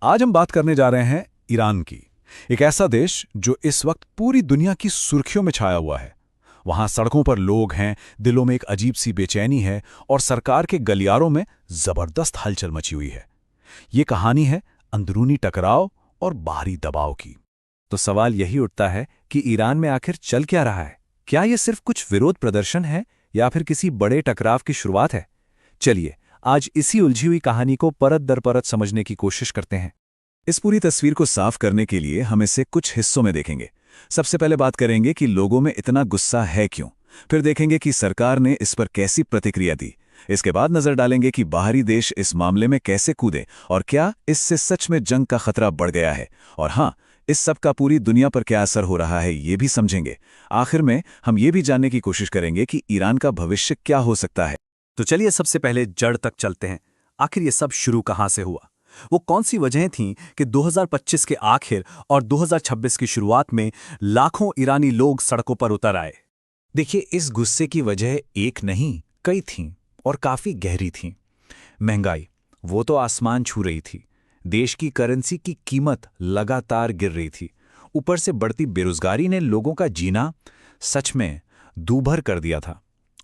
आज हम बात करने जा रहे हैं ईरान की। एक ऐसा देश जो इस वक्त पूरी दुनिया की सुर्खियों में छाया हुआ है। वहां सड़कों पर लोग हैं, दिलों में एक अजीब सी बेचैनी है और सरकार के गलियारों में जबरदस्त हलचल मची हुई है। ये कहानी है अंदरूनी टकराव और बाहरी दबाव की। तो सवाल यही उठता है कि ईरान में आखिर चल क्या रहा है? क्या ये सिर्फ कुछ विरोध प्रदर्शन है या फिर किसी बड़े टकराव की शुरुआत है? चलिए आज इसी उलझी हुई कहानी को परत दर परत समझने की कोशिश करते हैं। इस पूरी तस्वीर को साफ करने के लिए हम इसे कुछ हिस्सों में देखेंगे। सबसे पहले बात करेंगे कि लोगों में इतना गुस्सा है क्यों। फिर देखेंगे कि सरकार ने इस पर कैसी प्रतिक्रिया दी। इसके बाद नजर डालेंगे कि बाहरी देश इस मामले में कैसे कूदे और क्या इससे सच में जंग का खतरा बढ़ गया है। और हाँ, इस सब का पूरी दुनिया पर क्या असर हो रहा है ये भी समझेंगे। आखिर में हम ये भी जानने की कोशिश करेंगे कि ईरान का भविष्य क्या हो सकता है। तो चलिए सबसे पहले जड़ तक चलते हैं। आखिर ये सब शुरू कहाँ से हुआ? वो कौन सी वजहें थीं कि 2025 के आखिर और 2026 की शुरुआत में लाखों ईरानी लोग सड़कों पर उतर आए? देखिए, इस गुस्से की वजह एक नहीं, कई थीं और काफी गहरी थीं। महंगाई, वो तो आसमान छू रही थी। देश की करेंसी की कीमत लगातार गिर रही थी। ऊपर से बढ़ती बेरोजगारी ने लोगों का जीना सच में दूभर कर दिया था।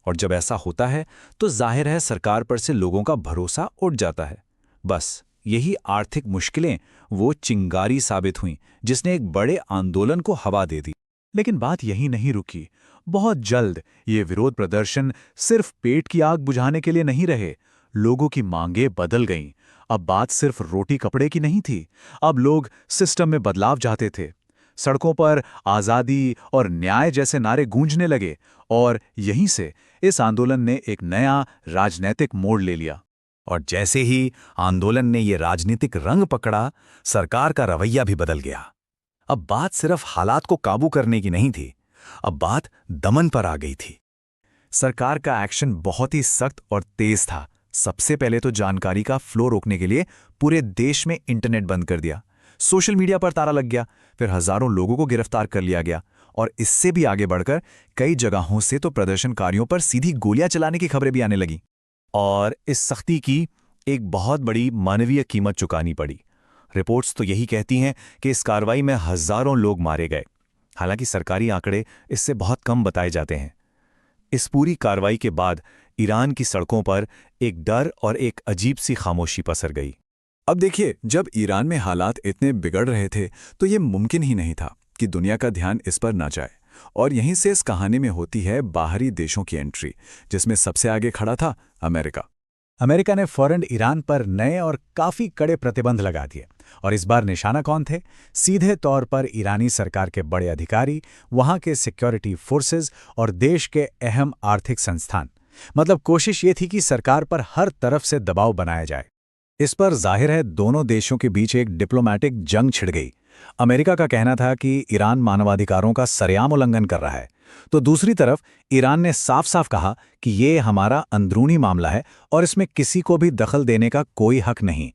और जब ऐसा होता है तो जाहिर है सरकार पर से लोगों का भरोसा उठ जाता है। बस यही आर्थिक मुश्किलें वो चिंगारी साबित हुईं जिसने एक बड़े आंदोलन को हवा दे दी। लेकिन बात यहीं नहीं रुकी। बहुत जल्द ये विरोध प्रदर्शन सिर्फ पेट की आग बुझाने के लिए नहीं रहे। लोगों की मांगें बदल गईं। अब बात सिर्फ रोटी कपड़े की नहीं थी। अब लोग सिस्टम में बदलाव चाहते थे। सड़कों पर आज़ादी और न्याय जैसे नारे गूंजने लगे और यहीं से इस आंदोलन ने एक नया राजनीतिक मोड़ ले लिया। और जैसे ही आंदोलन ने ये राजनीतिक रंग पकड़ा, सरकार का रवैया भी बदल गया। अब बात सिर्फ हालात को काबू करने की नहीं थी, अब बात दमन पर आ गई थी। सरकार का एक्शन बहुत ही सख्त और तेज था। सबसे पहले तो जानकारी का फ्लो रोकने के लिए पूरे देश में इंटरनेट बंद कर दिया। सोशल मीडिया पर ताला लग गया। फिर हजारों लोगों को गिरफ्तार कर लिया गया और इससे भी आगे बढ़कर कई जगहों से तो प्रदर्शनकारियों पर सीधी गोलियां चलाने की खबरें भी आने लगी। और इस सख्ती की एक बहुत बड़ी मानवीय कीमत चुकानी पड़ी। रिपोर्ट्स तो यही कहती हैं कि इस कार्रवाई में हजारों लोग मारे गए। हालांकि सरकारी आंकड़े इससे बहुत कम बताए जाते हैं। इस पूरी कार्रवाई के बाद ईरान की सड़कों पर एक डर और एक अजीब सी खामोशी पसर गई। अब देखिए, जब ईरान में हालात इतने बिगड़ रहे थे तो ये मुमकिन ही नहीं था कि दुनिया का ध्यान इस पर ना जाए। और यहीं से इस कहानी में होती है बाहरी देशों की एंट्री, जिसमें सबसे आगे खड़ा था अमेरिका। अमेरिका ने फौरन ईरान पर नए और काफी कड़े प्रतिबंध लगा दिए। और इस बार निशाना कौन थे? सीधे तौर पर ईरानी सरकार के बड़े अधिकारी, वहां के सिक्योरिटी फोर्सेस और देश के अहम आर्थिक संस्थान। मतलब कोशिश ये थी कि सरकार पर हर तरफ से दबाव बनाया जाए। इस पर जाहिर है दोनों देशों के बीच एक डिप्लोमैटिक जंग छिड़ गई। अमेरिका का कहना था कि ईरान मानवाधिकारों का सरेआम उल्लंघन कर रहा है, तो दूसरी तरफ ईरान ने साफ साफ कहा कि ये हमारा अंदरूनी मामला है और इसमें किसी को भी दखल देने का कोई हक नहीं।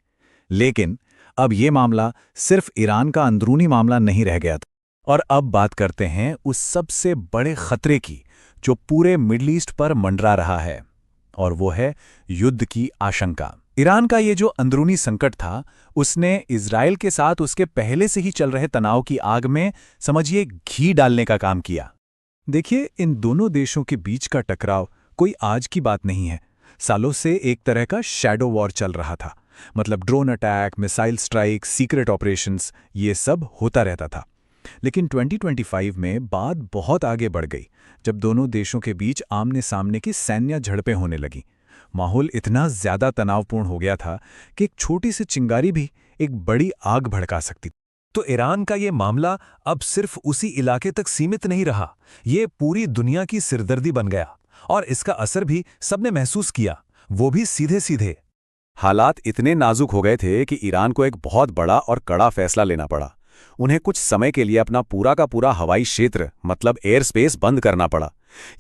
लेकिन अब ये मामला सिर्फ ईरान का अंदरूनी मामला नहीं रह गया था। और अब बात करते हैं उस सबसे बड़े खतरे की जो पूरे मिडल ईस्ट पर मंडरा रहा है, और वो है युद्ध की आशंका। ईरान का ये जो अंदरूनी संकट था, उसने इजराइल के साथ उसके पहले से ही चल रहे तनाव की आग में समझिए घी डालने का काम किया। देखिए, इन दोनों देशों के बीच का टकराव कोई आज की बात नहीं है। सालों से एक तरह का शैडो वॉर चल रहा था। मतलब drone attack, missile strike, secret operations, ये सब होता रहता था। लेकिन 2025 में बात बहुत आगे बढ़ गई जब दोनों देशों के बीच आमने सामने की सैन्य झड़पें होने लगीं। माहौल इतना ज्यादा तनावपूर्ण हो गया था कि एक छोटी सी चिंगारी भी एक बड़ी आग भड़का सकती। तो ईरान का ये मामला अब सिर्फ उसी इलाके तक सीमित नहीं रहा, ये पूरी दुनिया की सिरदर्दी बन गया। और इसका असर भी सबने महसूस किया, वो भी सीधे सीधे। हालात इतने नाजुक हो गए थे कि ईरान को एक बहुत बड़ा और कड़ा फैसला लेना पड़ा। उन्हें कुछ समय के लिए अपना पूरा का पूरा हवाई क्षेत्र मतलब एयर स्पेस बंद करना पड़ा।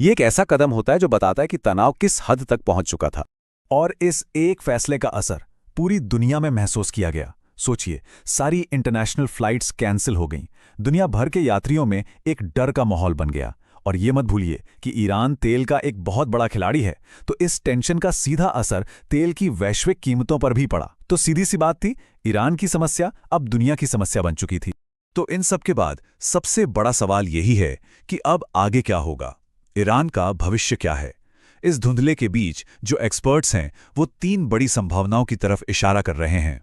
ये एक ऐसा कदम होता है जो बताता है कि तनाव किस हद तक पहुंच चुका था। और इस एक फैसले का असर पूरी दुनिया में महसूस किया गया। सोचिए, सारी इंटरनेशनल फ्लाइट्स कैंसिल हो गईं। दुनिया भर के यात्रियों में एक डर का माहौल बन गया और ये मत भूलिए कि ईरान तेल का एक बहुत बड़ा खिलाड़ी है, तो इस टेंशन का सीधा असर तेल की वैश्विक कीमतों पर भी पड़ा। तो सीधी सी बात थी, ईरान की समस्या अब दुनिया की समस्या बन चुकी थी। तो इन सब के बाद सबसे बड़ा सवाल यही है कि अब आगे क्या होगा, ईरान का भविष्य क्या है। इस धुंधले के बीच जो एक्सपर्ट्स हैं वो 3 बड़ी संभावनाओं की तरफ इशारा कर रहे हैं।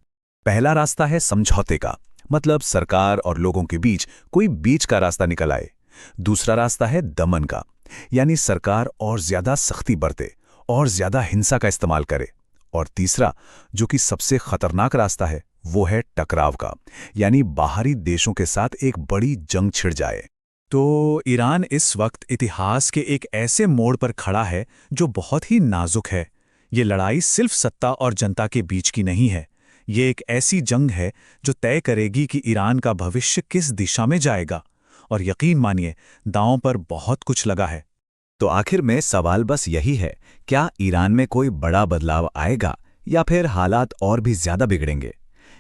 पहला रास्ता है समझौते का, मतलब सरकार और लोगों के बीच कोई बीच का रास्ता निकल आए। दूसरा रास्ता है दमन का, यानी सरकार और ज्यादा सख्ती बरते और ज्यादा हिंसा का इस्तेमाल करे। और तीसरा, जो कि सबसे खतरनाक रास्ता है, वो है टकराव का, यानी बाहरी देशों के साथ एक बड़ी जंग छिड़ जाए। तो ईरान इस वक्त इतिहास के एक ऐसे मोड़ पर खड़ा है जो बहुत ही नाजुक है। ये लड़ाई सिर्फ सत्ता और जनता के बीच की नहीं है, ये एक ऐसी जंग है जो तय करेगी कि ईरान का भविष्य किस दिशा में जाएगा। और यकीन मानिए, दांव पर बहुत कुछ लगा है। तो आखिर में सवाल बस यही है, क्या ईरान में कोई बड़ा बदलाव आएगा या फिर हालात और भी ज्यादा बिगड़ेंगे?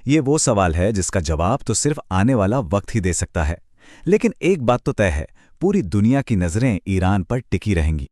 ये वो सवाल है जिसका जवाब तो सिर्फ आने वाला वक्त ही दे सकता है। लेकिन एक बात तो तय है, पूरी दुनिया की नजरें ईरान पर टिकी रहेंगी।